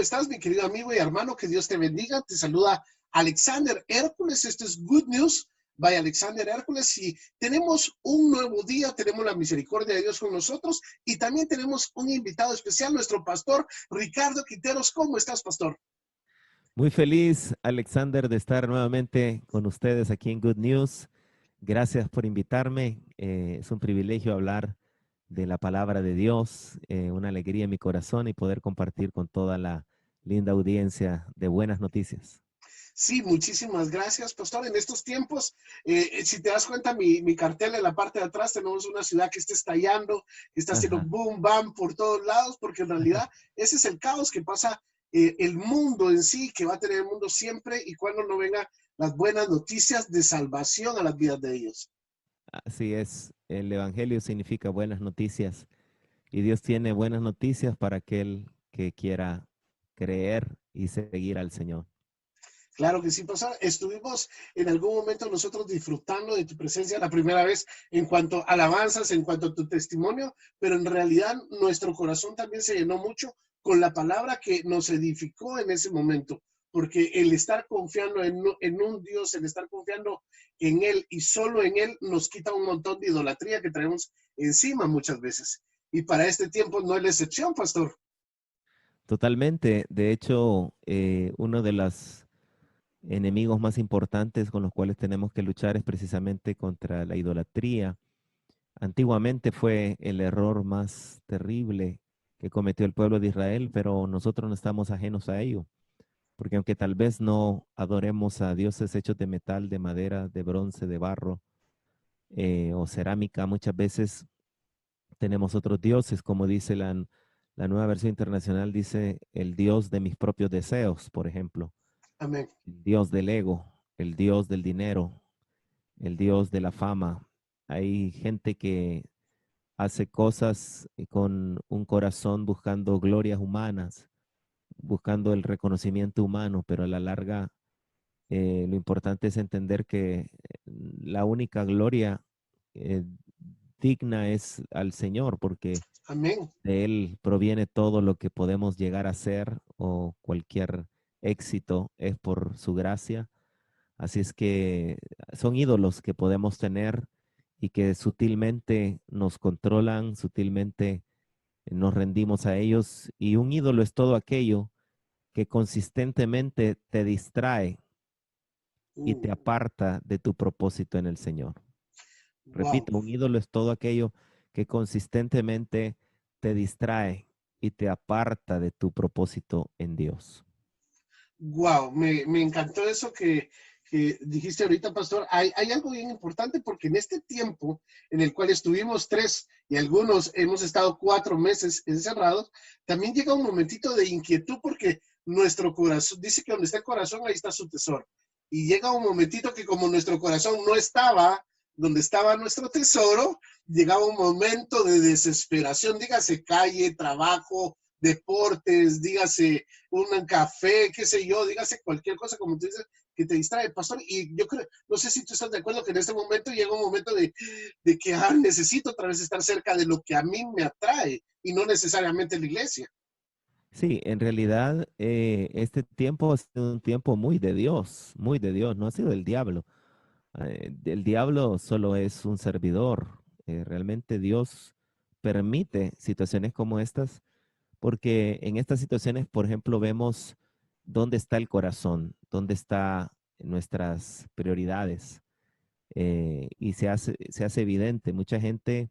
¿cómo estás, mi querido amigo y hermano? Que Dios te bendiga. Te saluda Alexander Hércules. Esto es Good News by Alexander Hércules y tenemos un nuevo día, tenemos la misericordia de Dios con nosotros y también tenemos un invitado especial, nuestro pastor Ricardo Quinteros. ¿Cómo estás, pastor? Muy feliz, Alexander, de estar nuevamente con ustedes aquí en Good News. Gracias por invitarme. Es un privilegio hablar de la palabra de Dios, una alegría en mi corazón y poder compartir con toda la linda audiencia de buenas noticias. Sí, muchísimas gracias, pastor. En estos tiempos, si te das cuenta, mi cartel en la parte de atrás, tenemos una ciudad que está estallando, que está haciendo Ajá. boom, bam por todos lados, porque en realidad ese es el caos que pasa el mundo en sí, que va a tener el mundo siempre y cuando no vengan las buenas noticias de salvación a las vidas de ellos. Así es, el Evangelio significa buenas noticias y Dios tiene buenas noticias para aquel que quiera creer y seguir al Señor. Claro que sí, pastor. Estuvimos en algún momento nosotros disfrutando de tu presencia la primera vez en cuanto a alabanzas, en cuanto a tu testimonio, pero en realidad nuestro corazón también se llenó mucho con la palabra que nos edificó en ese momento, porque el estar confiando en un Dios, el estar confiando en Él y solo en Él nos quita un montón de idolatría que traemos encima muchas veces. Y para este tiempo no es la excepción, pastor. Totalmente. De hecho, uno de los enemigos más importantes con los cuales tenemos que luchar es precisamente contra la idolatría. Antiguamente fue el error más terrible que cometió el pueblo de Israel, pero nosotros no estamos ajenos a ello, porque aunque tal vez no adoremos a dioses hechos de metal, de madera, de bronce, de barro o cerámica, muchas veces tenemos otros dioses, como dice la nueva versión internacional, dice el Dios de mis propios deseos, por ejemplo, Amén. el Dios del ego, el Dios del dinero, el Dios de la fama. Hay gente que hace cosas con un corazón buscando glorias humanas, buscando el reconocimiento humano, pero a la larga lo importante es entender que la única gloria eh, digna es al Señor, porque Amén. de Él proviene todo lo que podemos llegar a ser o cualquier éxito es por su gracia. Así es que son ídolos que podemos tener y que sutilmente nos controlan, sutilmente nos rendimos a ellos. Y un ídolo es todo aquello que consistentemente te distrae y te aparta de tu propósito en el Señor. Wow. Repito, un ídolo es todo aquello que consistentemente te distrae y te aparta de tu propósito en Dios. Wow, me encantó eso que dijiste ahorita, pastor. Hay algo bien importante porque en este tiempo en el cual estuvimos 3 y algunos hemos estado 4 meses encerrados, también llega un momentito de inquietud porque nuestro corazón, dice que donde está el corazón, ahí está su tesoro. Y llega un momentito que como nuestro corazón no estaba donde estaba nuestro tesoro, llegaba un momento de desesperación, dígase calle, trabajo, deportes, dígase un café, qué sé yo, dígase cualquier cosa, como tú dices, que te distrae, pastor. Y yo creo, no sé si tú estás de acuerdo que en este momento llega un momento de que necesito otra vez estar cerca de lo que a mí me atrae y no necesariamente la iglesia. Sí, en realidad este tiempo ha sido un tiempo muy de Dios, no ha sido del diablo. El diablo solo es un servidor. Realmente Dios permite situaciones como estas porque en estas situaciones, por ejemplo, vemos dónde está el corazón, dónde están nuestras prioridades y se hace evidente. Mucha gente,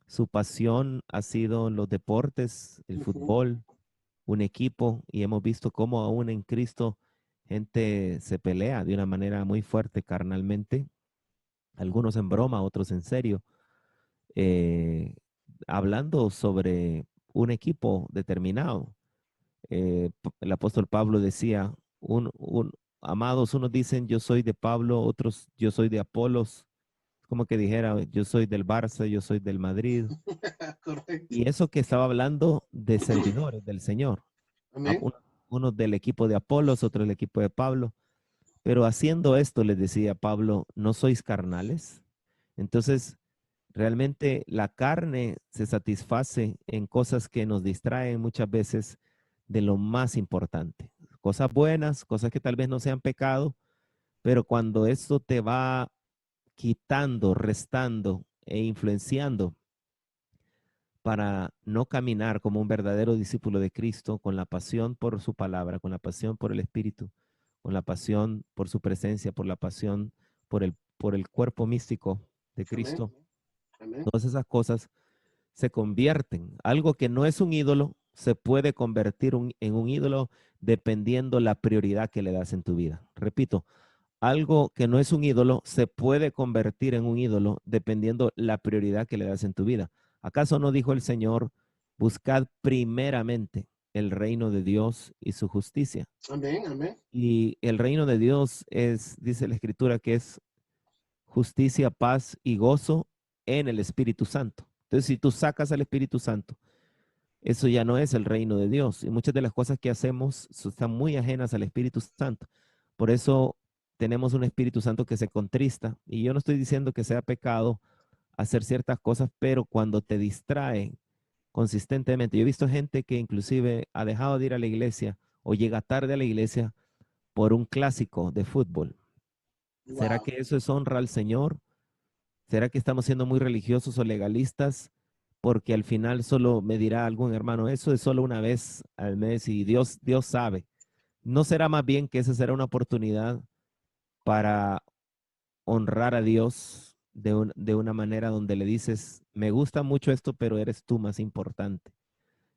su pasión ha sido los deportes, el Uh -huh. fútbol, un equipo y hemos visto cómo aún en Cristo gente se pelea de una manera muy fuerte carnalmente, algunos en broma, otros en serio, eh, hablando sobre un equipo determinado. El apóstol Pablo decía, amados, unos dicen yo soy de Pablo, otros yo soy de Apolos, como que dijera yo soy del Barça, yo soy del Madrid. Correcto. Y eso que estaba hablando de servidores del Señor, a- Amén. un- unos del equipo de Apolos, otros del equipo de Pablo. Pero haciendo esto, les decía Pablo, ¿no sois carnales? Entonces, realmente la carne se satisface en cosas que nos distraen muchas veces de lo más importante. Cosas buenas, cosas que tal vez no sean pecado, pero cuando esto te va quitando, restando e influenciando para no caminar como un verdadero discípulo de Cristo, con la pasión por su palabra, con la pasión por el Espíritu, con la pasión por su presencia, por la pasión por el cuerpo místico de Amén. Cristo, Amén. todas esas cosas se convierten. Algo que no es un ídolo se puede convertir en un ídolo dependiendo la prioridad que le das en tu vida. Repito, algo que no es un ídolo se puede convertir en un ídolo dependiendo la prioridad que le das en tu vida. ¿Acaso no dijo el Señor, buscad primeramente el reino de Dios y su justicia? Amén. Amén. Y el reino de Dios es, dice la Escritura, que es justicia, paz y gozo en el Espíritu Santo. Entonces, si tú sacas al Espíritu Santo, eso ya no es el reino de Dios. Y muchas de las cosas que hacemos están muy ajenas al Espíritu Santo. Por eso tenemos un Espíritu Santo que se contrista. Y yo no estoy diciendo que sea pecado hacer ciertas cosas, pero cuando te distraen consistentemente. Yo he visto gente que inclusive ha dejado de ir a la iglesia o llega tarde a la iglesia por un clásico de fútbol. ¿Será Wow. que eso es honra al Señor? ¿Será que estamos siendo muy religiosos o legalistas? Porque al final solo me dirá algún hermano, eso es solo una vez al mes y Dios sabe. ¿No será más bien que esa será una oportunidad para honrar a Dios de una manera donde le dices, me gusta mucho esto, pero eres tú más importante?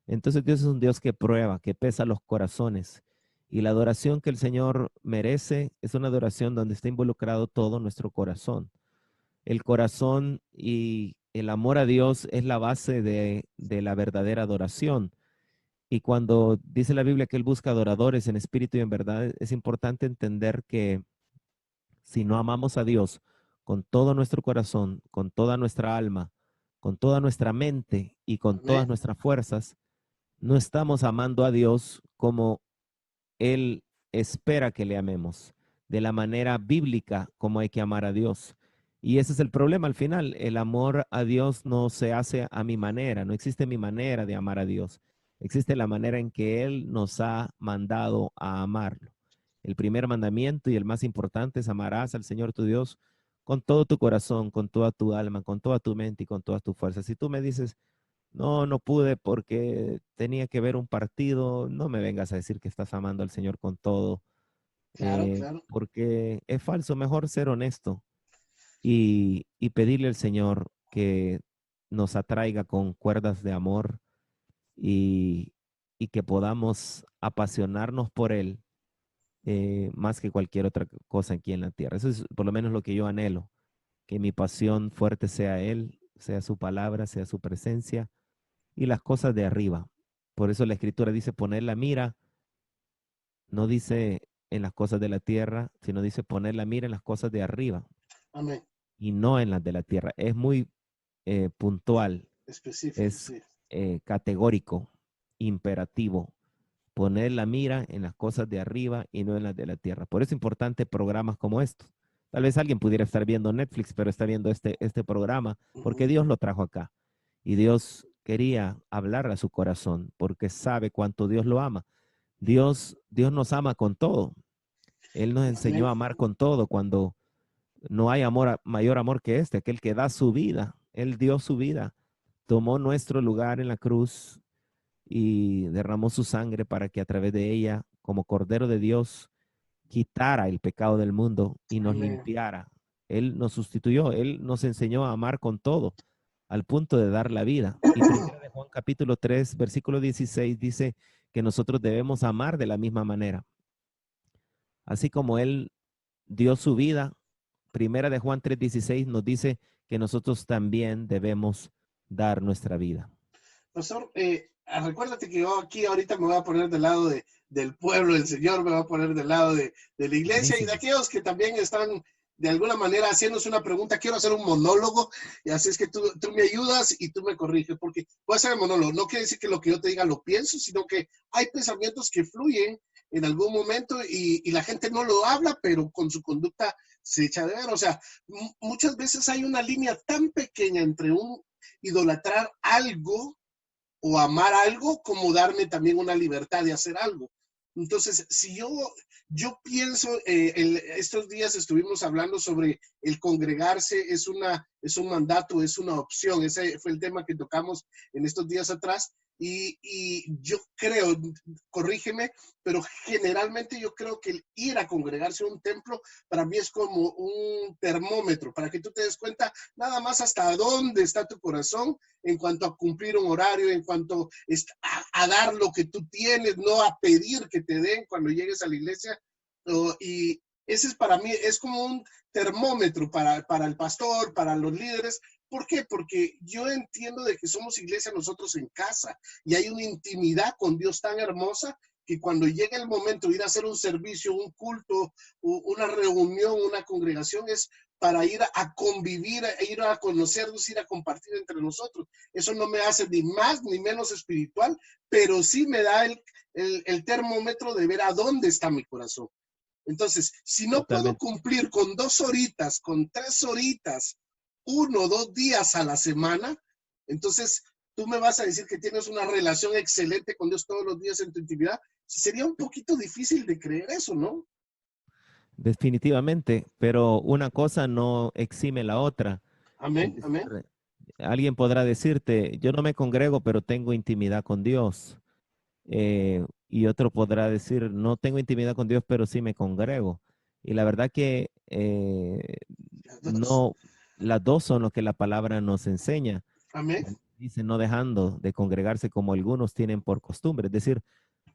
Entonces Dios es un Dios que prueba, que pesa los corazones. Y la adoración que el Señor merece es una adoración donde está involucrado todo nuestro corazón. El corazón y el amor a Dios es la base de la verdadera adoración. Y cuando dice la Biblia que Él busca adoradores en espíritu y en verdad, es importante entender que si no amamos a Dios con todo nuestro corazón, con toda nuestra alma, con toda nuestra mente y con todas Amén. nuestras fuerzas, no estamos amando a Dios como Él espera que le amemos, de la manera bíblica como hay que amar a Dios. Y ese es el problema al final. El amor a Dios no se hace a mi manera, no existe mi manera de amar a Dios. Existe la manera en que Él nos ha mandado a amarlo. El primer mandamiento y el más importante es amarás al Señor tu Dios con todo tu corazón, con toda tu alma, con toda tu mente y con todas tus fuerzas. Si tú me dices, no pude porque tenía que ver un partido, no me vengas a decir que estás amando al Señor con todo, Claro, claro. porque es falso. Mejor ser honesto y pedirle al Señor que nos atraiga con cuerdas de amor y, y que podamos apasionarnos por Él más que cualquier otra cosa aquí en la tierra. Eso es por lo menos lo que yo anhelo, que mi pasión fuerte sea Él, sea su palabra, sea su presencia y las cosas de arriba. Por eso la escritura dice poner la mira, no dice en las cosas de la tierra, sino dice poner la mira en las cosas de arriba Amén. y no en las de la tierra. Es muy puntual, Específico, es sí. categórico, imperativo. Poner la mira en las cosas de arriba y no en las de la tierra. Por eso es importante programas como estos. Tal vez alguien pudiera estar viendo Netflix, pero está viendo este programa porque Ujú. Dios lo trajo acá. Y Dios quería hablar a su corazón porque sabe cuánto Dios lo ama. Dios nos ama con todo. Él nos enseñó Amén. a amar con todo cuando no hay mayor amor que este, aquel que da su vida. Él dio su vida, tomó nuestro lugar en la cruz y derramó su sangre para que a través de ella, como Cordero de Dios, quitara el pecado del mundo y nos Amén. limpiara. Él nos sustituyó, Él nos enseñó a amar con todo, al punto de dar la vida. Y primero de Juan capítulo 3 versículo 16 dice que nosotros debemos amar de la misma manera. Así como Él dio su vida, primera de Juan 3:16 nos dice que nosotros también debemos dar nuestra vida. Pastor, recuérdate que yo aquí ahorita me voy a poner del lado del pueblo del Señor, me voy a poner del lado de la iglesia y de Buenísimo. aquellos que también están de alguna manera haciéndose una pregunta. Quiero hacer un monólogo y así es que tú me ayudas y tú me corriges, porque voy a hacer el monólogo. No quiere decir que lo que yo te diga lo pienso, sino que hay pensamientos que fluyen en algún momento y la gente no lo habla, pero con su conducta se echa de ver. O sea, muchas veces hay una línea tan pequeña entre un idolatrar algo o amar algo como darme también una libertad de hacer algo. Entonces, si yo pienso, estos días estuvimos hablando sobre el congregarse, es un mandato, es una opción. Ese fue el tema que tocamos en estos días atrás. Y yo creo, corrígeme, pero generalmente yo creo que el ir a congregarse a un templo para mí es como un termómetro, para que tú te des cuenta nada más hasta dónde está tu corazón en cuanto a cumplir un horario, en cuanto a dar lo que tú tienes, no a pedir que te den cuando llegues a la iglesia. Y ese es para mí, es como un termómetro para el pastor, para los líderes. ¿Por qué? Porque yo entiendo de que somos iglesia nosotros en casa y hay una intimidad con Dios tan hermosa que cuando llega el momento de ir a hacer un servicio, un culto, una reunión, una congregación, es para ir a convivir, ir a conocernos, ir a compartir entre nosotros. Eso no me hace ni más ni menos espiritual, pero sí me da el termómetro de ver a dónde está mi corazón. Entonces, si no puedo Totalmente. cumplir con 2 horitas, con 3 horitas, 1 o 2 días a la semana, entonces tú me vas a decir que tienes una relación excelente con Dios todos los días en tu intimidad. Sería un poquito difícil de creer eso, ¿no? Definitivamente, pero una cosa no exime la otra. Es Amén, decir, amén. alguien podrá decirte, yo no me congrego, pero tengo intimidad con Dios. Y otro podrá decir, no tengo intimidad con Dios, pero sí me congrego. Y la verdad que Las dos. no, las dos son lo que la palabra nos enseña. Amén, Dice, no dejando de congregarse como algunos tienen por costumbre. Es decir,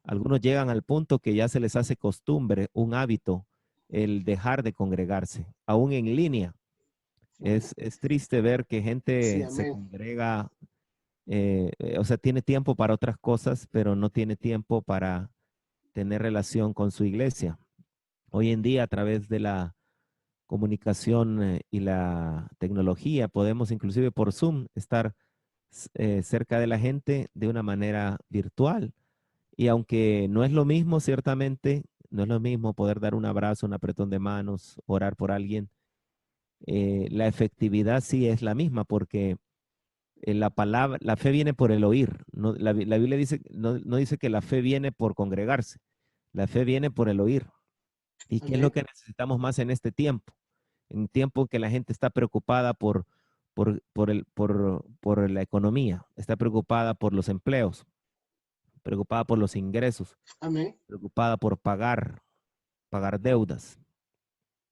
algunos llegan al punto que ya se les hace costumbre, un hábito, el dejar de congregarse, aún en línea. Es triste ver que sí, gente se amén, congrega, o sea, tiene tiempo para otras cosas, pero no tiene tiempo para tener relación con su iglesia. Hoy en día, a través de la comunicación y la tecnología, podemos inclusive por Zoom estar cerca de la gente de una manera virtual. Y aunque no es lo mismo, ciertamente, no es lo mismo poder dar un abrazo, un apretón de manos, orar por alguien, la efectividad sí es la misma porque la palabra, la fe viene por el oír. No, la Biblia dice, no dice que la fe viene por congregarse, la fe viene por el oír. ¿Y qué es lo amén, que necesitamos más en este tiempo? En tiempo que la gente está preocupada por la economía, está preocupada por los empleos, preocupada por los ingresos, amén, preocupada por pagar deudas.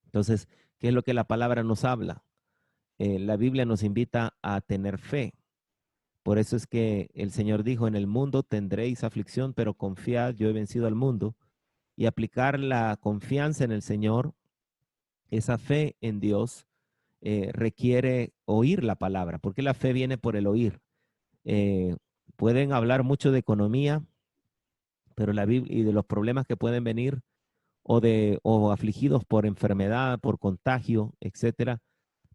Entonces, ¿qué es lo que la palabra nos habla? La Biblia nos invita a tener fe. Por eso es que el Señor dijo, en el mundo tendréis aflicción, pero confiad, yo he vencido al mundo. Y aplicar la confianza en el Señor, esa fe en Dios, requiere oír la palabra, porque la fe viene por el oír. Eh, Pueden hablar mucho de economía, pero la Biblia y de los problemas que pueden venir o afligidos por enfermedad, por contagio, etcétera.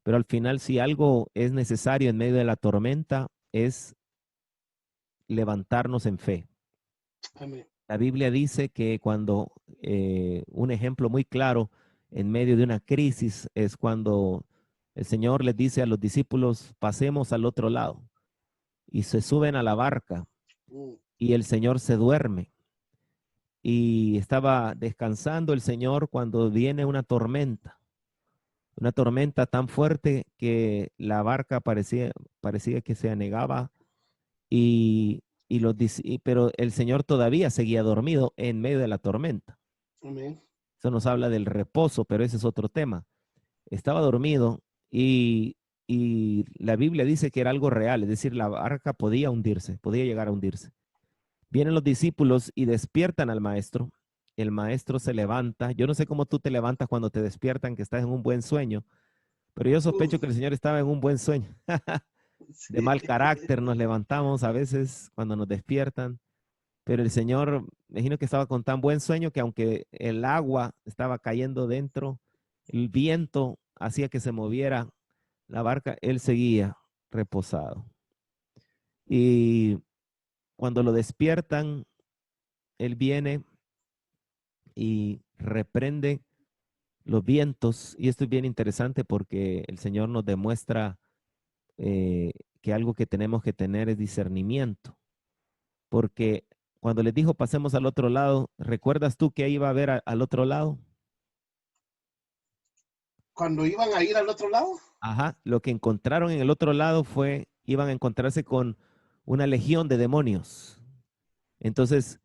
Pero al final, si algo es necesario en medio de la tormenta, es levantarnos en fe. amén. La Biblia dice que cuando un ejemplo muy claro en medio de una crisis es cuando el Señor les dice a los discípulos, pasemos al otro lado, y se suben a la barca Mm, y el Señor se duerme. Y estaba descansando el Señor cuando viene una tormenta tan fuerte que la barca parecía que se anegaba pero el Señor todavía seguía dormido en medio de la tormenta. amén, Eso nos habla del reposo, pero ese es otro tema. Estaba dormido y la Biblia dice que era algo real, es decir, la barca podía hundirse, podía llegar a hundirse. Vienen los discípulos y despiertan al maestro. El maestro se levanta. Yo no sé cómo tú te levantas cuando te despiertan, que estás en un buen sueño, pero yo sospecho que el Señor estaba en un buen sueño. De sí, mal carácter nos levantamos a veces cuando nos despiertan, pero el Señor, me imagino que estaba con tan buen sueño que aunque el agua estaba cayendo dentro, el viento hacía que se moviera la barca, Él seguía reposado. Y cuando lo despiertan, Él viene y reprende los vientos. Y esto es bien interesante porque el Señor nos demuestra que algo que tenemos que tener es discernimiento. porque cuando les dijo pasemos al otro lado, ¿recuerdas tú que iba a ver al otro lado? Cuando iban a ir al otro lado. Ajá, lo que encontraron en el otro lado fue, iban a encontrarse con una legión de demonios. Entonces,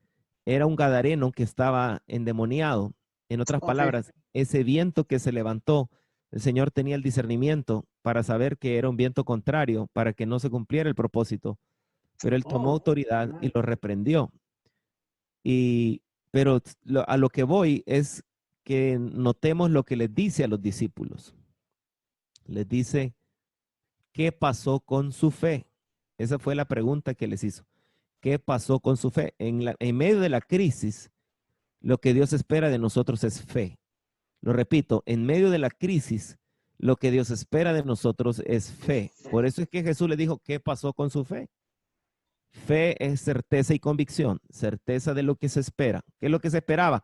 era un gadareno que estaba endemoniado. En otras Ok. palabras, ese viento que se levantó, el Señor tenía el discernimiento para saber que era un viento contrario, para que no se cumpliera el propósito. Pero él tomó Oh, autoridad y man. lo reprendió. Y, pero a lo que voy es que notemos lo que les dice a los discípulos. Les dice, ¿qué pasó con su fe? Esa fue la pregunta que les hizo. ¿Qué pasó con su fe? En medio de la crisis, lo que Dios espera de nosotros es fe. Lo repito, en medio de la crisis, lo que Dios espera de nosotros es fe. Por eso es que Jesús le dijo, ¿qué pasó con su fe? Fe es certeza y convicción, certeza de lo que se espera. ¿Qué es lo que se esperaba?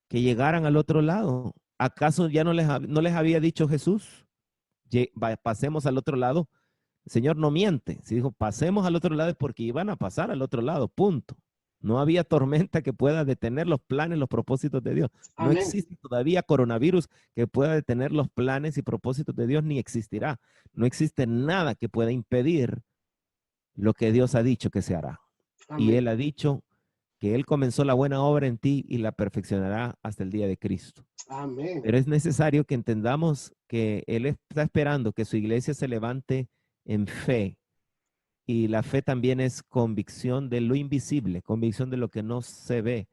Que llegaran al otro lado. ¿Acaso ya no les había dicho Jesús? Pasemos al otro lado. El Señor no miente. Si dijo, pasemos al otro lado es porque iban a pasar al otro lado, punto. No había tormenta que pueda detener los planes, los propósitos de Dios. No Amén. existe todavía coronavirus que pueda detener los planes y propósitos de Dios, ni existirá. No existe nada que pueda impedir lo que Dios ha dicho que se hará. Y Amén. Él ha dicho que Él comenzó la buena obra en ti y la perfeccionará hasta el día de Cristo. Amén. Pero es necesario que entendamos que Él está esperando que su iglesia se levante en fe. Y la fe también es convicción de lo invisible, convicción de lo que no se ve.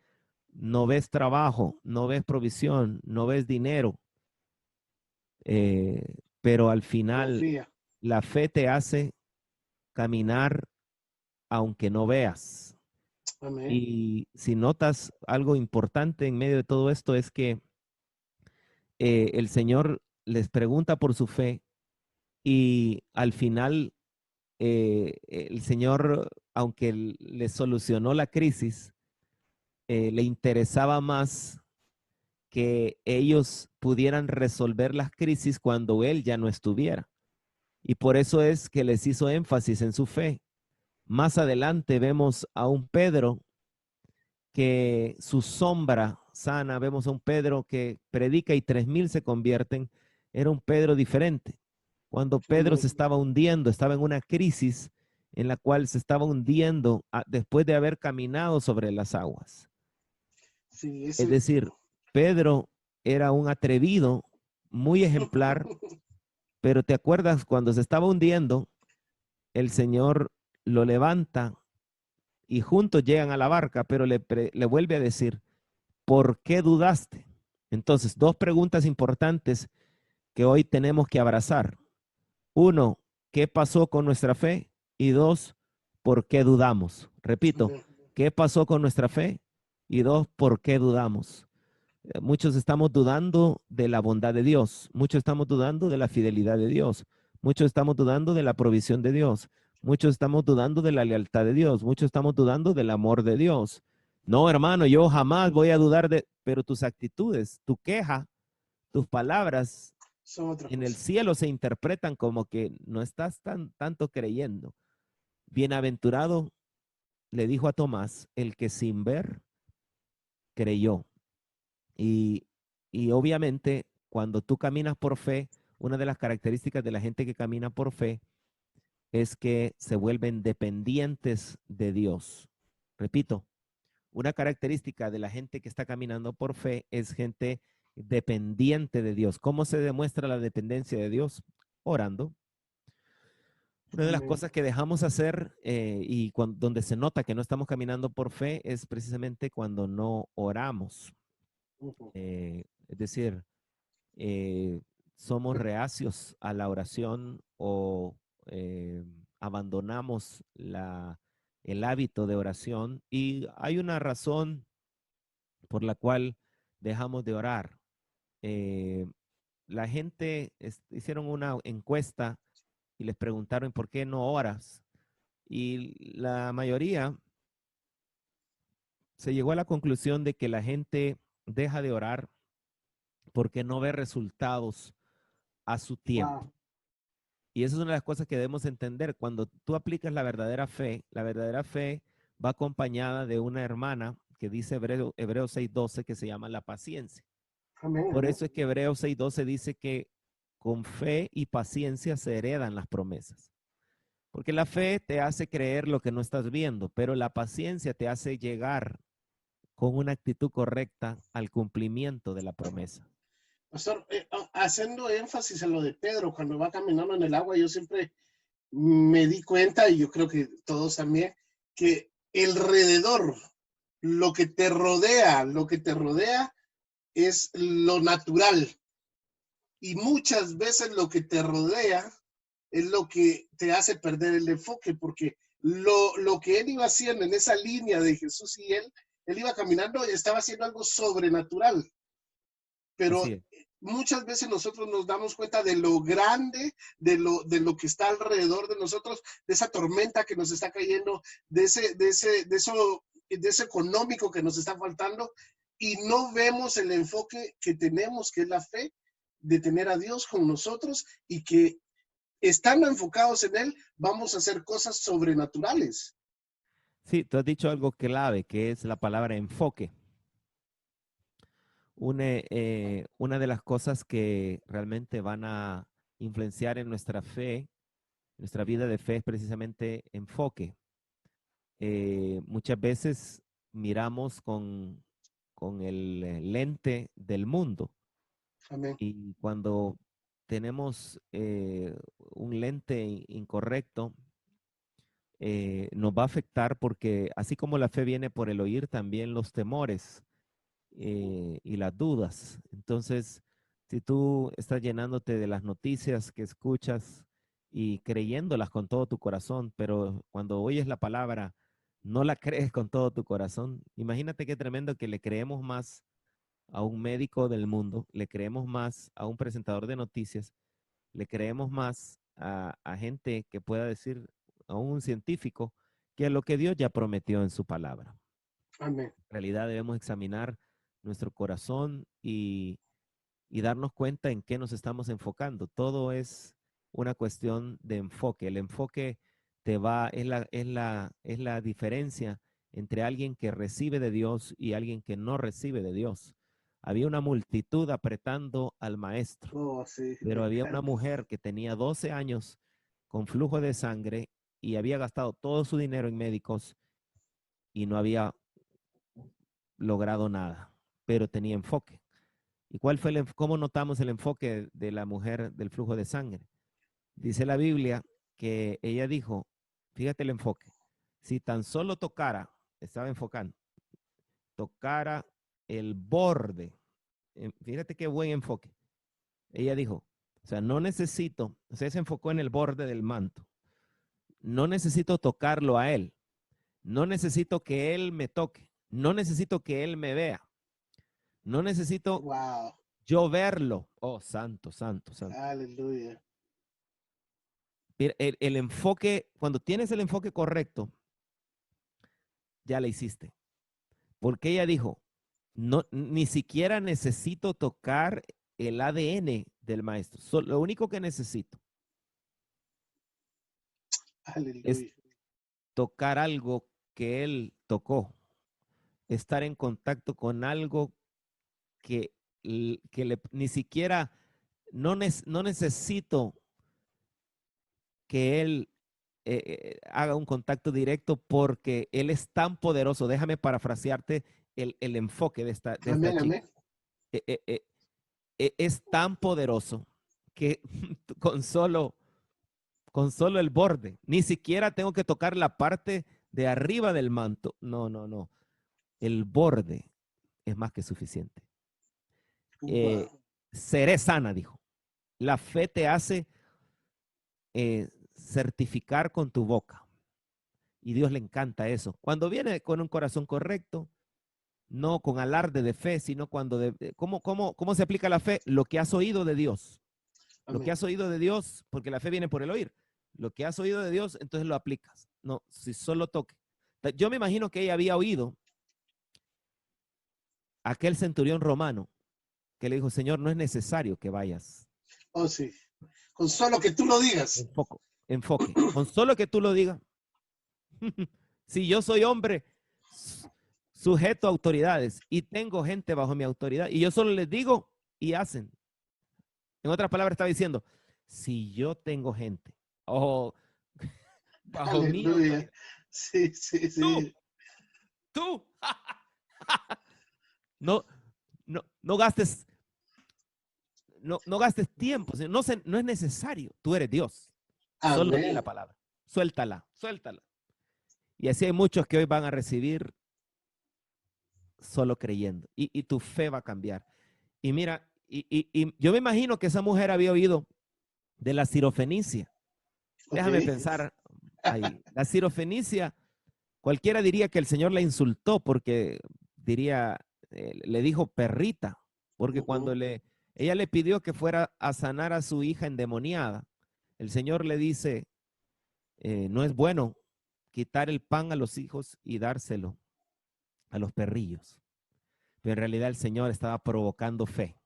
No ves trabajo, no ves provisión, no ves dinero, pero al final Confía. la fe te hace caminar aunque no veas. Amén. Y si notas algo importante en medio de todo esto es que el Señor les pregunta por su fe y al final el Señor, aunque le solucionó la crisis, le interesaba más que ellos pudieran resolver las crisis cuando Él ya no estuviera. Y por eso es que les hizo énfasis en su fe. Más adelante vemos a un Pedro que su sombra sana, vemos a un Pedro que predica y 3,000 se convierten, era un Pedro diferente. Cuando Pedro se Amén. estaba hundiendo, estaba en una crisis en la cual se estaba hundiendo después de haber caminado sobre las aguas. Sí, Es ese. decir, Pedro era un atrevido, muy ejemplar, pero te acuerdas cuando se estaba hundiendo, el Señor lo levanta y juntos llegan a la barca, pero le vuelve a decir, ¿por qué dudaste? Entonces, dos preguntas importantes que hoy tenemos que abrazar. Uno, ¿qué pasó con nuestra fe? Y dos, ¿por qué dudamos? Repito, Amén. ¿qué pasó con nuestra fe? Y dos, ¿por qué dudamos? Muchos estamos dudando de la bondad de Dios, muchos estamos dudando de la fidelidad de Dios, muchos estamos dudando de la provisión de Dios, muchos estamos dudando de la lealtad de Dios, muchos estamos dudando del amor de Dios. No, hermano, yo jamás voy a dudar pero tus actitudes, tu queja, tus palabras Son otra en el cosa. cielo se interpretan como que no estás tanto creyendo. Bienaventurado le dijo a Tomás, el que sin ver creyó. Y, y obviamente, cuando tú caminas por fe, una de las características de la gente que camina por fe es que se vuelven dependientes de Dios. Repito, una característica de la gente que está caminando por fe es gente dependiente de Dios. ¿Cómo se demuestra la dependencia de Dios? Orando. Una de las Amén. cosas que dejamos hacer donde se nota que no estamos caminando por fe es precisamente cuando no oramos. Ujú. Es decir, eh, somos reacios a la oración o abandonamos el hábito de oración y hay una razón por la cual dejamos de orar. Eh, la gente hicieron una encuesta y les preguntaron por qué no oras y la mayoría se llegó a la conclusión de que la gente deja de orar porque no ve resultados a su tiempo. Wow. Y esa es una de las cosas que debemos entender. Cuando tú aplicas la verdadera fe va acompañada de una hermana que dice Hebreos 6:12 que se llama la paciencia. Amén, Por amén. eso es que Hebreos 6:12 dice que con fe y paciencia se heredan las promesas. Porque la fe te hace creer lo que no estás viendo, pero la paciencia te hace llegar con una actitud correcta al cumplimiento de la promesa. Pastor, haciendo énfasis en lo de Pedro, cuando va caminando en el agua, yo siempre me di cuenta, y yo creo que todos también, que alrededor, lo que te rodea es lo natural. Y muchas veces lo que te rodea es lo que te hace perder el enfoque, porque lo que él iba haciendo en esa línea de Jesús y él iba caminando y estaba haciendo algo sobrenatural. Pero Así es. muchas veces nosotros nos damos cuenta de lo grande, de lo que está alrededor de nosotros, de esa tormenta que nos está cayendo, de ese económico que nos está faltando, y no vemos el enfoque que tenemos, que es la fe, de tener a Dios con nosotros y que estando enfocados en Él, vamos a hacer cosas sobrenaturales. Sí, tú has dicho algo clave, que es la palabra enfoque. Una de las cosas que realmente van a influenciar en nuestra fe, nuestra vida de fe, es precisamente enfoque. Muchas veces miramos con el lente del mundo Amén. y cuando tenemos un lente incorrecto, nos va a afectar porque así como la fe viene por el oír, también los temores y las dudas. Entonces, si tú estás llenándote de las noticias que escuchas y creyéndolas con todo tu corazón, pero cuando oyes la palabra, no la crees con todo tu corazón, imagínate qué tremendo que le creemos más a un médico del mundo, le creemos más a un presentador de noticias, le creemos más a gente que pueda decir, a un científico, que a lo que Dios ya prometió en su palabra. Amén. En realidad debemos examinar nuestro corazón y darnos cuenta en qué nos estamos enfocando. Todo es una cuestión de enfoque. El enfoque es la diferencia entre alguien que recibe de Dios y alguien que no recibe de Dios. Había una multitud apretando al maestro, Oh, sí, pero me había una encanta. mujer que tenía 12 años con flujo de sangre y había gastado todo su dinero en médicos y no había logrado nada, pero tenía enfoque. ¿Y cuál fue cómo notamos el enfoque de la mujer del flujo de sangre? Dice la Biblia que ella dijo, fíjate el enfoque, si tan solo tocara, estaba enfocando, tocara el borde, fíjate qué buen enfoque. Ella dijo, o sea, no necesito, o sea, se enfocó en el borde del manto, no necesito tocarlo a él, no necesito que él me toque, no necesito que él me vea, no necesito Wow. yo verlo. Oh, santo, santo, santo. Aleluya. El enfoque, cuando tienes el enfoque correcto, ya la hiciste. Porque ella dijo, no, ni siquiera necesito tocar el ADN del maestro. Lo único que necesito es Aleluya. tocar algo que él tocó, estar en contacto con algo que, ni siquiera, no necesito que él haga un contacto directo porque él es tan poderoso. Déjame parafrasearte el enfoque de esta Amén, chica. amén. Es tan poderoso que con solo, con solo el borde, ni siquiera tengo que tocar la parte de arriba del manto. No, no, no. El borde es más que suficiente. Eh, Wow. Seré sana, dijo. La fe te hace certificar con tu boca. Y Dios le encanta eso. Cuando viene con un corazón correcto, no con alarde de fe, sino cuando ¿cómo se aplica la fe? Lo que has oído de Dios. Lo que Amén. has oído de Dios, porque la fe viene por el oír. Lo que has oído de Dios, entonces lo aplicas. No, si solo toque. Yo me imagino que ella había oído a aquel centurión romano que le dijo, Señor, no es necesario que vayas. Oh, sí. Con solo que tú lo digas. Enfoque. Con solo que tú lo digas, Si yo soy hombre sujeto a autoridades y tengo gente bajo mi autoridad y yo solo les digo y hacen. En otras palabras, estaba diciendo, si yo tengo gente o bajo mi Aleluya. autoridad, Sí, sí, tú, sí. tú, no, no gastes, no gastes tiempo, no es necesario, tú eres Dios, solo di la Amén. palabra, suéltala, suéltala. Y así hay muchos que hoy van a recibir solo creyendo y tu fe va a cambiar. Y mira, y yo me imagino que esa mujer había oído de la sirofenicia. Ok. Déjame pensar ahí. La sirofenicia, cualquiera diría que el Señor la insultó porque diría, le dijo perrita, porque Ujú. ella le pidió que fuera a sanar a su hija endemoniada, el Señor le dice, no es bueno quitar el pan a los hijos y dárselo a los perrillos. Pero en realidad el Señor estaba provocando fe.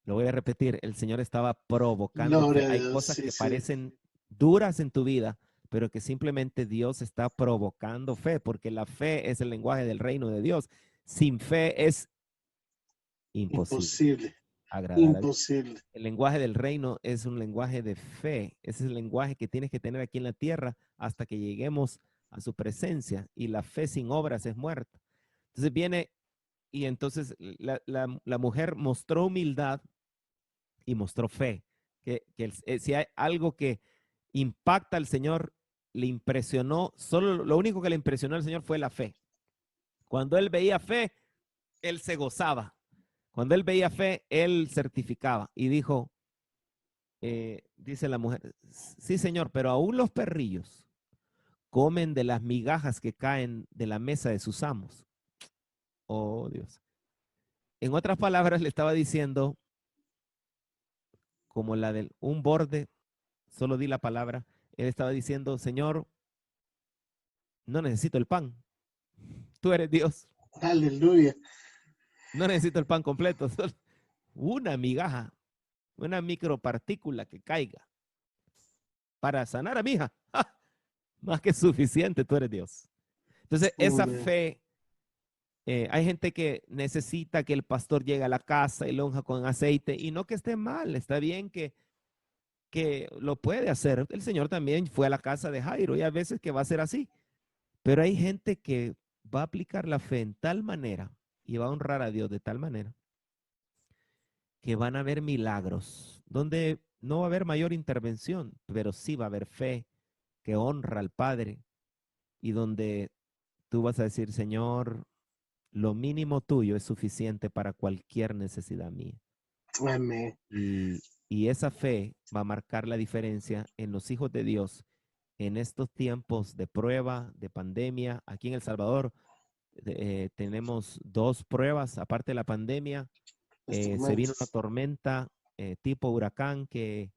Lo voy a repetir, el Señor estaba provocando fe. Gloria a Hay Dios. cosas Sí, que sí. parecen duras en tu vida, pero que simplemente Dios está provocando fe, porque la fe es el lenguaje del reino de Dios. Sin fe es imposible Imposible. agradar a Dios. Imposible. El lenguaje del reino es un lenguaje de fe. Ese es el lenguaje que tienes que tener aquí en la tierra hasta que lleguemos a su presencia. Y la fe sin obras es muerta. Entonces viene y entonces la mujer mostró humildad y mostró fe. Si hay algo que impacta al Señor, le impresionó, solo lo único que le impresionó al Señor fue la fe. Cuando él veía fe, él se gozaba. Cuando él veía fe, él certificaba y dijo, dice la mujer, sí Señor, pero aún los perrillos comen de las migajas que caen de la mesa de sus amos. Oh Dios. En otras palabras, le estaba diciendo, como la de un borde, solo di la palabra, él estaba diciendo, Señor, no necesito el pan, tú eres Dios, Aleluya. no necesito el pan completo, solo una migaja, una micropartícula que caiga para sanar a mi hija, más que suficiente, tú eres Dios. Entonces, esa Amén. fe, hay gente que necesita que el pastor llegue a la casa y lo unja con aceite, y no que esté mal, está bien que lo puede hacer. El Señor también fue a la casa de Jairo y a veces que va a ser así. Pero hay gente que va a aplicar la fe en tal manera y va a honrar a Dios de tal manera que van a haber milagros, donde no va a haber mayor intervención, pero sí va a haber fe que honra al Padre y donde tú vas a decir, Señor, lo mínimo tuyo es suficiente para cualquier necesidad mía. Amén. Y esa fe va a marcar la diferencia en los hijos de Dios en estos tiempos de prueba, de pandemia. Aquí en El Salvador tenemos dos pruebas, aparte de la pandemia, Las se vino una tormentas. tormenta tipo huracán que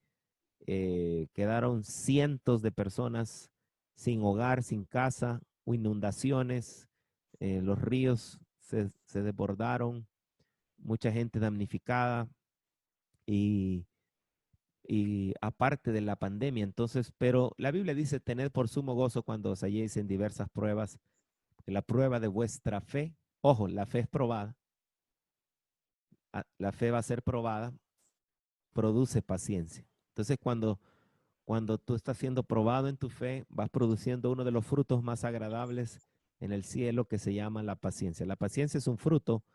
quedaron cientos de personas sin hogar, sin casa, inundaciones, los ríos se desbordaron, mucha gente damnificada y, y aparte de la pandemia. Entonces, pero la Biblia dice, tened por sumo gozo cuando os halléis en diversas pruebas, que la prueba de vuestra fe, ojo, la fe es probada, la fe va a ser probada, produce paciencia. Entonces, cuando tú estás siendo probado en tu fe, vas produciendo uno de los frutos más agradables en el cielo que se llama la paciencia. La paciencia es un fruto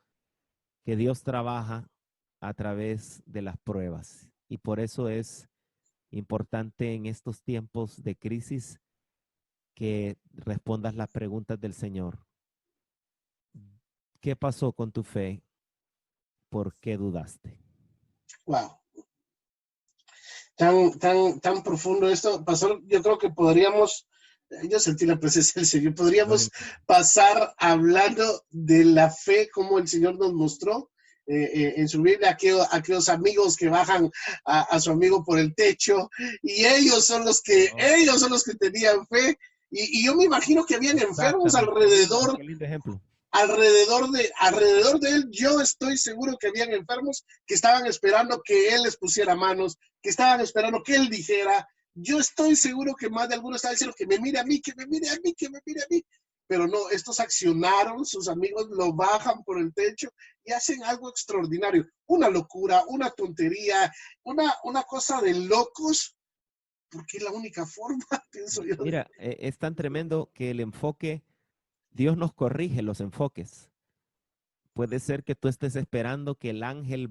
que Dios trabaja a través de las pruebas. Y por eso es importante en estos tiempos de crisis que respondas las preguntas del Señor. ¿Qué pasó con tu fe? ¿Por qué dudaste? Wow. Tan profundo esto, pastor. Yo creo que podríamos, yo sentí la presencia del Señor, podríamos pasar hablando de la fe como el Señor nos mostró en su Biblia, aquellos amigos que bajan a su amigo por el techo y ellos son los que tenían fe y yo me imagino que habían enfermos Exactamente. alrededor Qué lindo ejemplo. alrededor de él, yo estoy seguro que habían enfermos que estaban esperando que él les pusiera manos, que estaban esperando que él dijera. Yo estoy seguro que más de algunos están diciendo que me mire a mí, que me mire a mí, que me mire a mí. Pero no, estos accionaron, sus amigos lo bajan por el techo y hacen algo extraordinario. Una locura, una tontería, una cosa de locos, porque es la única forma, pienso yo. Mira, es tan tremendo que el enfoque, Dios nos corrige los enfoques. Puede ser que tú estés esperando que el ángel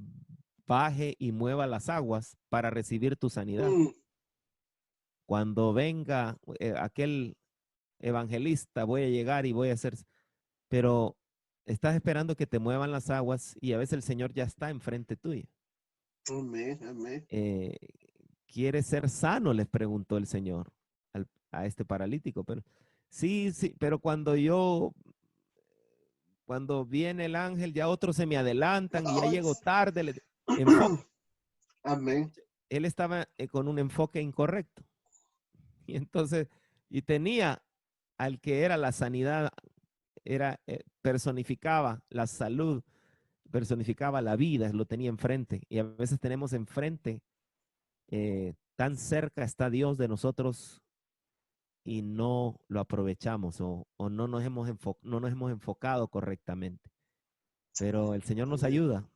baje y mueva las aguas para recibir tu sanidad. Cuando venga aquel evangelista, voy a llegar y voy a hacer, pero estás esperando que te muevan las aguas y a veces el Señor ya está enfrente tuyo. Amén, amén. ¿Quieres ser sano? Les preguntó el Señor a este paralítico. Pero sí, pero cuando viene el ángel, ya otros se me adelantan y ya llego tarde. Amén. Él estaba con un enfoque incorrecto. Y entonces, y tenía al que era la sanidad, personificaba la salud, personificaba la vida, lo tenía enfrente. Y a veces tenemos enfrente, tan cerca está Dios de nosotros y no lo aprovechamos o no nos hemos enfocado correctamente. Pero el Señor nos ayuda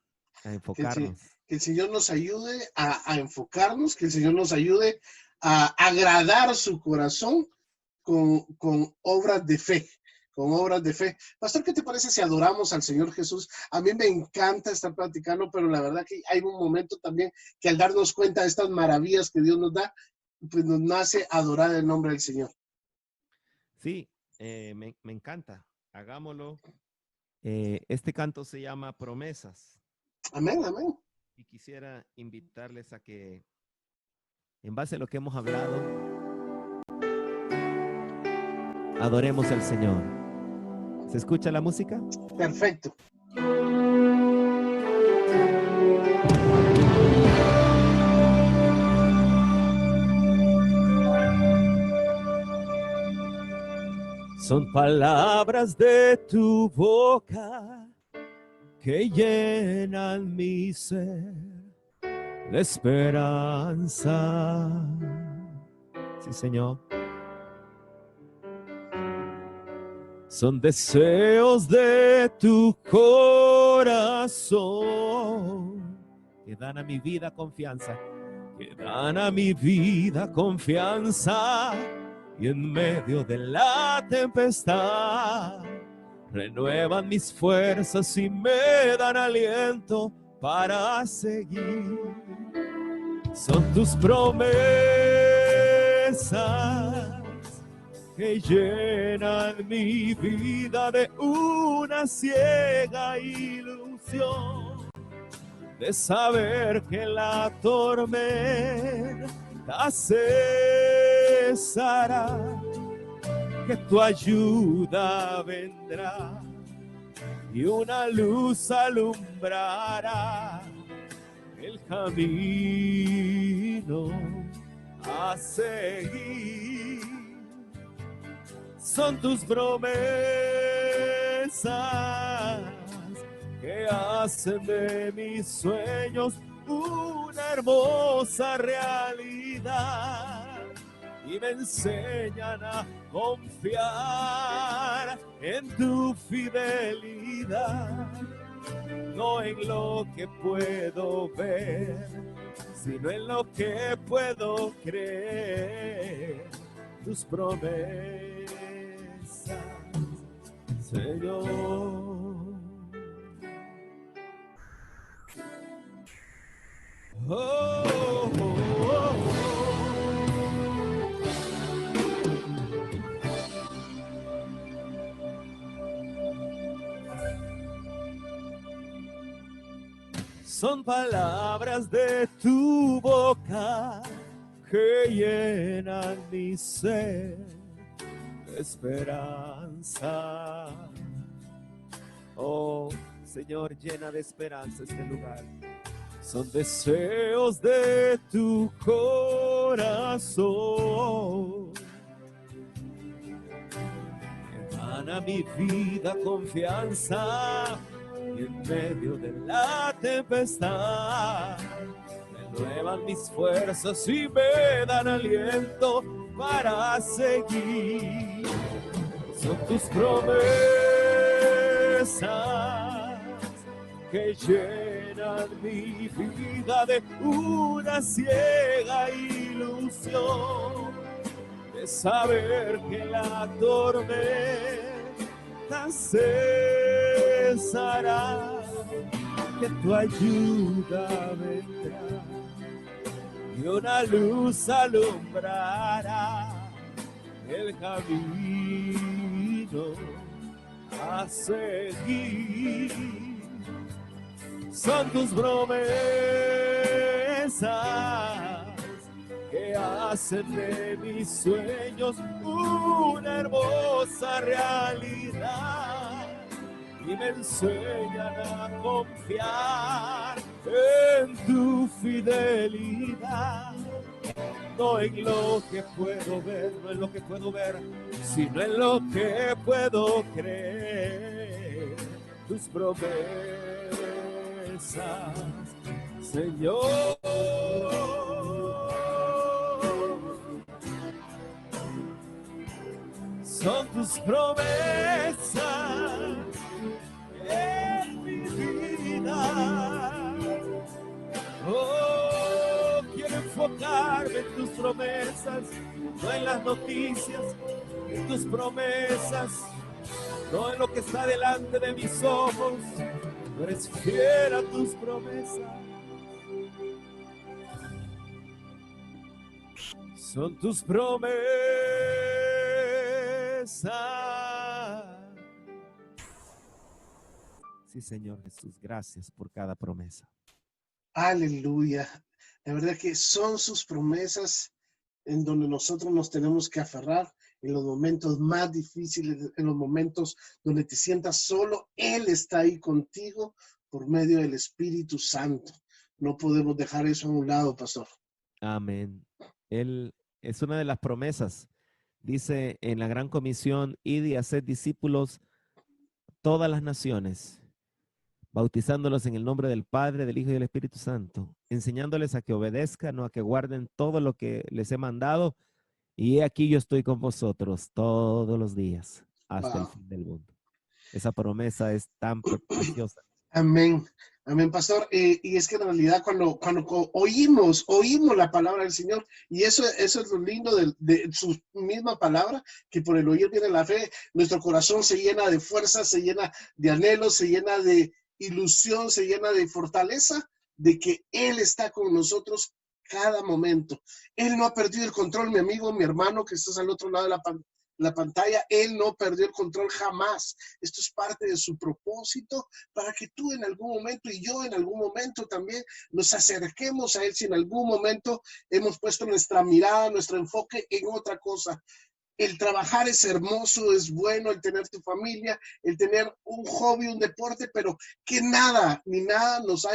a enfocarnos. Que el Señor nos ayude a enfocarnos, que el Señor nos ayude a agradar su corazón con obras de fe. Con obras de fe. Pastor, ¿qué te parece si adoramos al Señor Jesús? A mí me encanta estar platicando, pero la verdad que hay un momento también que al darnos cuenta de estas maravillas que Dios nos da, pues nos nace adorar el nombre del Señor. Sí, me encanta. Hagámoslo. Este canto se llama Promesas. Amén, amén. Y quisiera invitarles a que, en base a lo que hemos hablado, adoremos al Señor. ¿Se escucha la música? Perfecto. Son palabras de tu boca que llenan mi ser de esperanza. Sí, Señor. Son deseos de tu corazón que dan a mi vida confianza, que dan a mi vida confianza. Y en medio de la tempestad renuevan mis fuerzas y me dan aliento para seguir. Son tus promesas que llenan mi vida de una ciega ilusión, de saber que la tormenta cesará, que tu ayuda vendrá y una luz alumbrará el camino a seguir. Son tus promesas que hacen de mis sueños una hermosa realidad y me enseñan a confiar en tu fidelidad, no en lo que puedo ver, sino en lo que puedo creer. Tus promesas, Señor. Oh, oh, oh, oh. Son palabras de tu boca que llenan mi ser de esperanza. Oh, Señor, llena de esperanza este lugar. Son deseos de tu corazón que dan a mi vida confianza y en medio de la tempestad Nuevan mis fuerzas y me dan aliento para seguir. Son tus promesas que llenan mi vida de una ciega ilusión, de saber que la tormenta cesará, que tu ayuda vendrá y una luz alumbrará el camino a seguir. Son tus promesas que hacen de mis sueños una hermosa realidad y me enseñan a confiar en tu fidelidad. No en lo que puedo ver, no en lo que puedo ver, sino en lo que puedo creer. Tus promesas, Señor. Son tus promesas en mi vida. Oh, quiero enfocarme en tus promesas, no en las noticias, en tus promesas, no en lo que está delante de mis ojos. Tú eres fiel a tus promesas. Son tus promesas. Sí, Señor Jesús, gracias por cada promesa. Aleluya. La verdad que son sus promesas en donde nosotros nos tenemos que aferrar en los momentos más difíciles, en los momentos donde te sientas solo. Él está ahí contigo por medio del Espíritu Santo. No podemos dejar eso a un lado, pastor. Amén. Él es una de las promesas. Dice en la Gran Comisión, id y haced discípulos todas las naciones, bautizándolos en el nombre del Padre, del Hijo y del Espíritu Santo, enseñándoles a que obedezcan o a que guarden todo lo que les he mandado. Y he aquí yo estoy con vosotros todos los días hasta el fin del mundo. Esa promesa es tan preciosa. Amén. Amén, pastor. Y es que en realidad cuando oímos la palabra del Señor, y eso es lo lindo de su misma palabra, que por el oír viene la fe, nuestro corazón se llena de fuerza, se llena de anhelos, se llena de ilusión, se llena de fortaleza, de que Él está con nosotros cada momento. Él no ha perdido el control, mi amigo, mi hermano, que estás al otro lado de la pantalla. Él no perdió el control jamás. Esto es parte de su propósito para que tú en algún momento y yo en algún momento también nos acerquemos a Él si en algún momento hemos puesto nuestra mirada, nuestro enfoque en otra cosa. El trabajar es hermoso, es bueno, el tener tu familia, el tener un hobby, un deporte, pero que nada, ni nada nos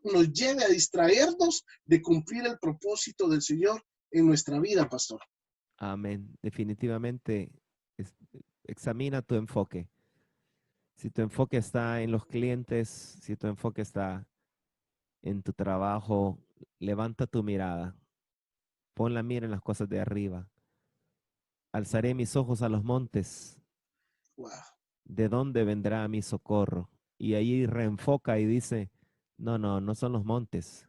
nos lleve a distraernos de cumplir el propósito del Señor en nuestra vida, pastor. Amén. Definitivamente, examina tu enfoque. Si tu enfoque está en los clientes, si tu enfoque está en tu trabajo, levanta tu mirada. Pon la mira en las cosas de arriba. Alzaré mis ojos a los montes. Wow. ¿De dónde vendrá mi socorro? Y ahí reenfoca y dice, no son los montes.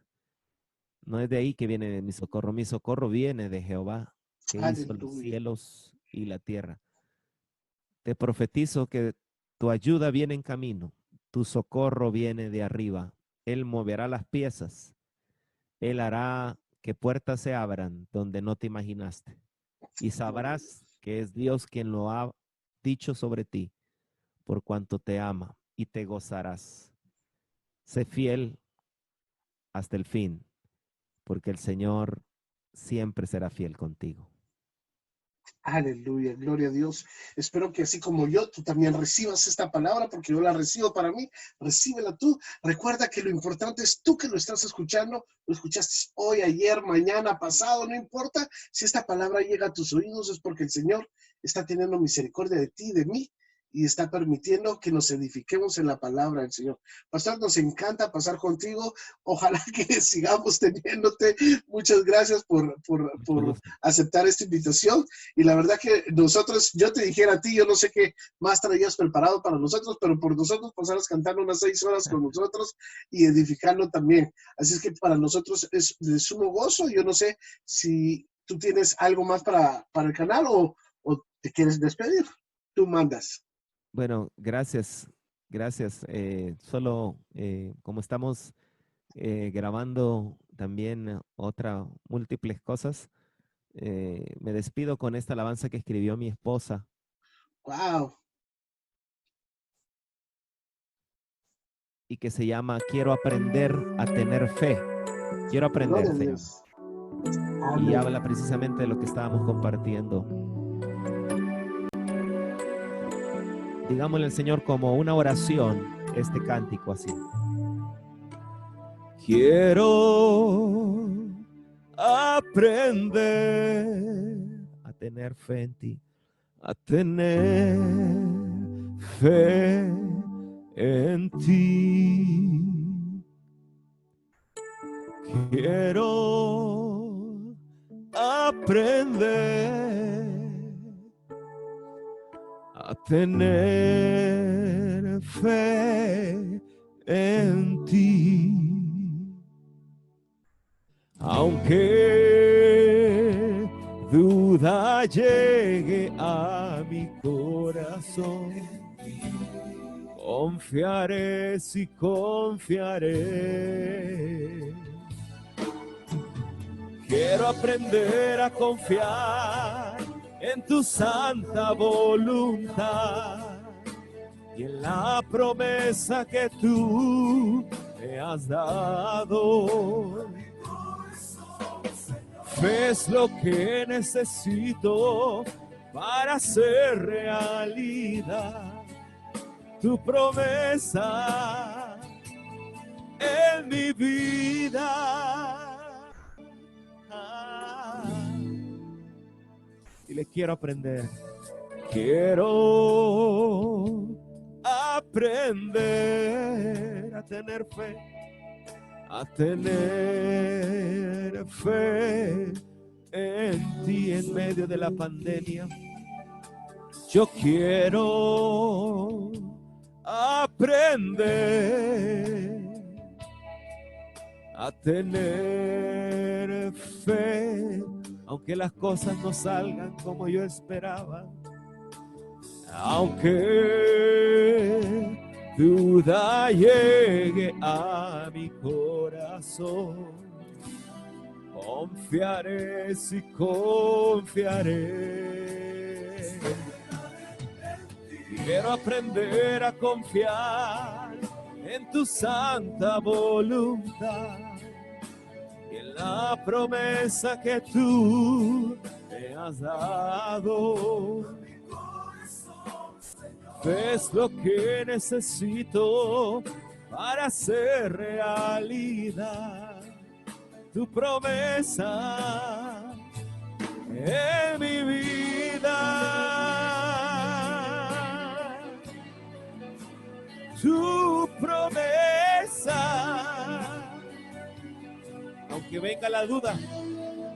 No es de ahí que viene mi socorro. Mi socorro viene de Jehová, que hizo los cielos y la tierra. Te profetizo que tu ayuda viene en camino. Tu socorro viene de arriba. Él moverá las piezas. Él hará que puertas se abran donde no te imaginaste. Y sabrás que es Dios quien lo ha dicho sobre ti, por cuanto te ama, y te gozarás. Sé fiel hasta el fin, porque el Señor siempre será fiel contigo. Aleluya, gloria a Dios. Espero que así como yo, tú también recibas esta palabra, porque yo la recibo para mí. Recíbela tú. Recuerda que lo importante es tú que lo estás escuchando. Lo escuchaste hoy, ayer, mañana, pasado, no importa. Si esta palabra llega a tus oídos es porque el Señor está teniendo misericordia de ti, de mí, y está permitiendo que nos edifiquemos en la palabra del Señor. Pastor, nos encanta pasar contigo. Ojalá que sigamos teniéndote. Muchas gracias por aceptar esta invitación. Y la verdad que nosotros, yo te dijera a ti, yo no sé qué más traías preparado para nosotros, pero por nosotros pasarás cantando unas 6 horas con nosotros y edificando también. Así es que para nosotros es de sumo gozo. Yo no sé si tú tienes algo más para el canal o te quieres despedir. Tú mandas. Bueno, gracias. Gracias. Solo como estamos grabando también múltiples cosas, me despido con esta alabanza que escribió mi esposa. Wow. Y que se llama Quiero aprender a tener fe. Quiero aprender, se llama. Y habla precisamente de lo que estábamos compartiendo. Digámosle al Señor como una oración este cántico así. Quiero aprender a tener fe en ti, a tener fe en ti. Quiero aprender a tener fe en ti. Aunque duda llegue a mi corazón, confiaré, sí confiaré. Quiero aprender a confiar en tu santa voluntad y en la promesa que tú me has dado. Fe es lo que necesito para hacer realidad tu promesa en mi vida. Y le quiero aprender. Quiero aprender a tener fe. A tener fe en ti en medio de la pandemia. Yo quiero aprender a tener fe, aunque las cosas no salgan como yo esperaba, aunque duda llegue a mi corazón, confiaré, sí confiaré. Quiero aprender a confiar en tu santa voluntad y en la promesa que tú me has dado. Es lo que necesito para hacer realidad tu promesa en mi vida. Tu promesa. Aunque venga la duda,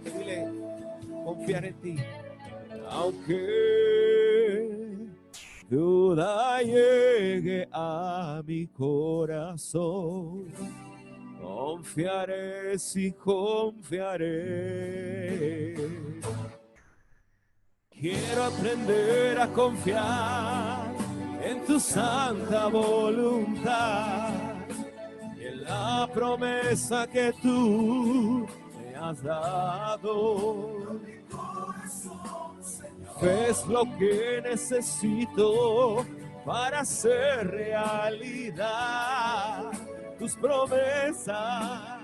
dile, confiar en ti. Aunque duda llegue a mi corazón, confiaré, sí confiaré. Quiero aprender a confiar en tu santa voluntad y en la promesa que tú me has dado. Es lo que necesito para hacer realidad tus promesas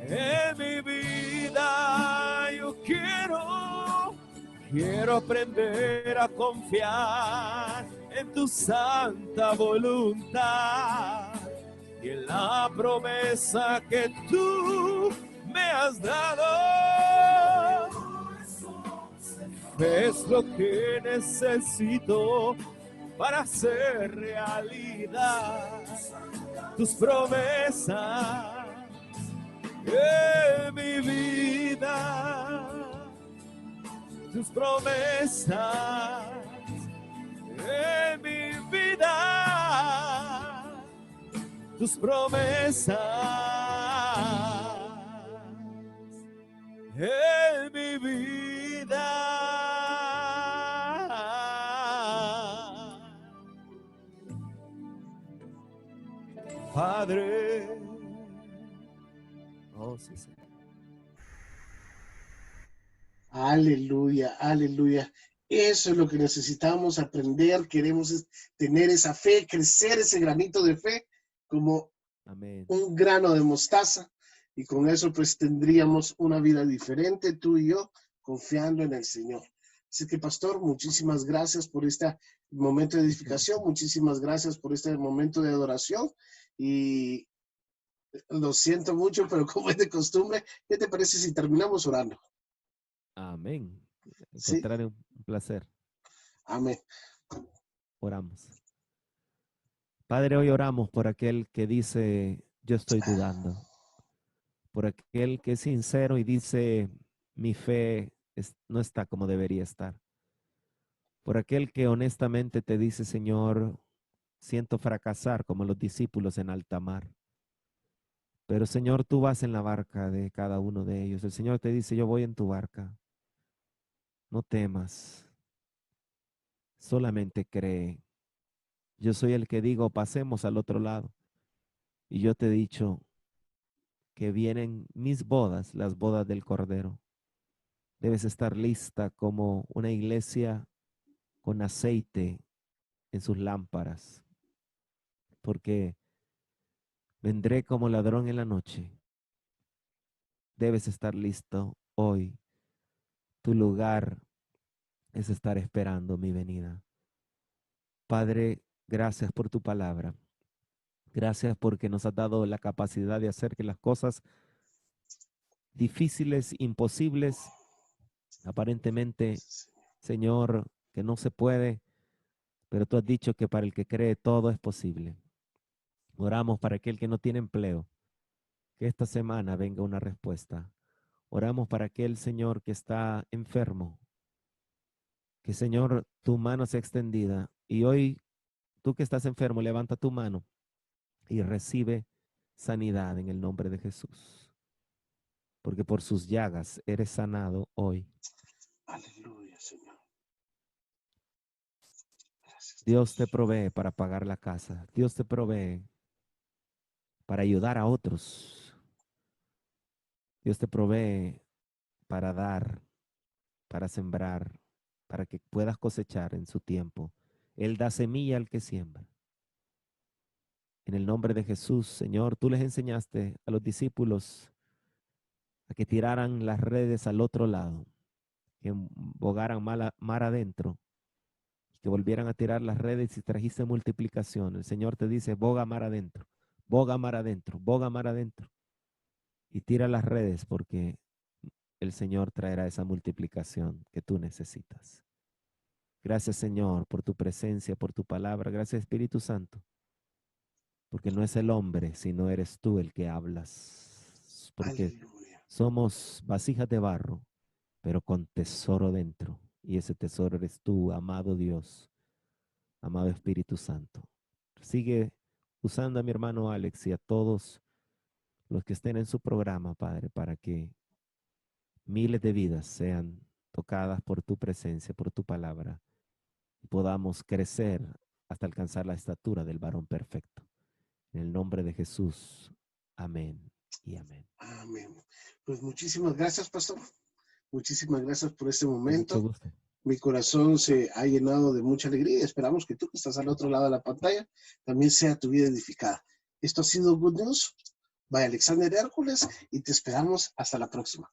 en mi vida. Yo quiero aprender a confiar en tu santa voluntad y en la promesa que tú me has dado. Es lo que necesito para hacer realidad tus promesas en mi vida, tus promesas en mi vida, tus promesas en mi vida. Padre. Oh, sí, sí. Aleluya, aleluya. Eso es lo que necesitamos aprender. Queremos tener esa fe, crecer ese granito de fe como Amén. Un grano de mostaza. Y con eso pues tendríamos una vida diferente, tú y yo, confiando en el Señor. Así que, pastor, muchísimas gracias por este momento de edificación. Muchísimas gracias por este momento de adoración. Y lo siento mucho, pero como es de costumbre, ¿qué te parece si terminamos orando? Amén. Al Sí, contrario, un placer. amén. Oramos. Padre, hoy oramos por aquel que dice, yo estoy dudando. Por aquel que es sincero y dice, mi fe no está como debería estar. Por aquel que honestamente te dice, Señor, siento fracasar como los discípulos en alta mar. Pero Señor, tú vas en la barca de cada uno de ellos. El Señor te dice, yo voy en tu barca. No temas, solamente cree. Yo soy el que digo, pasemos al otro lado. Y yo te he dicho que vienen mis bodas, las bodas del Cordero. Debes estar lista como una iglesia con aceite en sus lámparas, porque vendré como ladrón en la noche. Debes estar listo hoy. Tu lugar es estar esperando mi venida. Padre, gracias por tu palabra. Gracias porque nos has dado la capacidad de hacer que las cosas difíciles, imposibles, aparentemente, Señor, que no se puede, pero tú has dicho que para el que cree todo es posible. Oramos para aquel que no tiene empleo, que esta semana venga una respuesta. Oramos para aquel Señor que está enfermo, que Señor, tu mano sea extendida. Y hoy, tú que estás enfermo, levanta tu mano y recibe sanidad en el nombre de Jesús. Porque por sus llagas eres sanado hoy. Aleluya, Señor. Gracias, Dios te Dios. provee para pagar la casa. Dios te provee para ayudar a otros. Dios te provee para dar, para sembrar, para que puedas cosechar en su tiempo. Él da semilla al que siembra. En el nombre de Jesús, Señor, tú les enseñaste a los discípulos a que tiraran las redes al otro lado, que bogaran mar adentro, que volvieran a tirar las redes y trajiste multiplicación. El Señor te dice, boga mar adentro, boga mar adentro, boga mar adentro. Y tira las redes porque el Señor traerá esa multiplicación que tú necesitas. Gracias, Señor, por tu presencia, por tu palabra. Gracias, Espíritu Santo, porque no es el hombre, sino eres tú el que hablas. Porque Aleluya. somos vasijas de barro, pero con tesoro dentro. Y ese tesoro eres tú, amado Dios, amado Espíritu Santo. Sigue usando a mi hermano Alex y a todos los que estén en su programa, Padre, para que miles de vidas sean tocadas por tu presencia, por tu palabra, y podamos crecer hasta alcanzar la estatura del varón perfecto. En el nombre de Jesús. Amén y amén. Amén. Pues muchísimas gracias, pastor. Muchísimas gracias por este Con mucho momento. gusto. Mi corazón se ha llenado de mucha alegría y esperamos que tú que estás al otro lado de la pantalla también sea tu vida edificada. Esto ha sido Good News by Alexander Hércules y te esperamos hasta la próxima.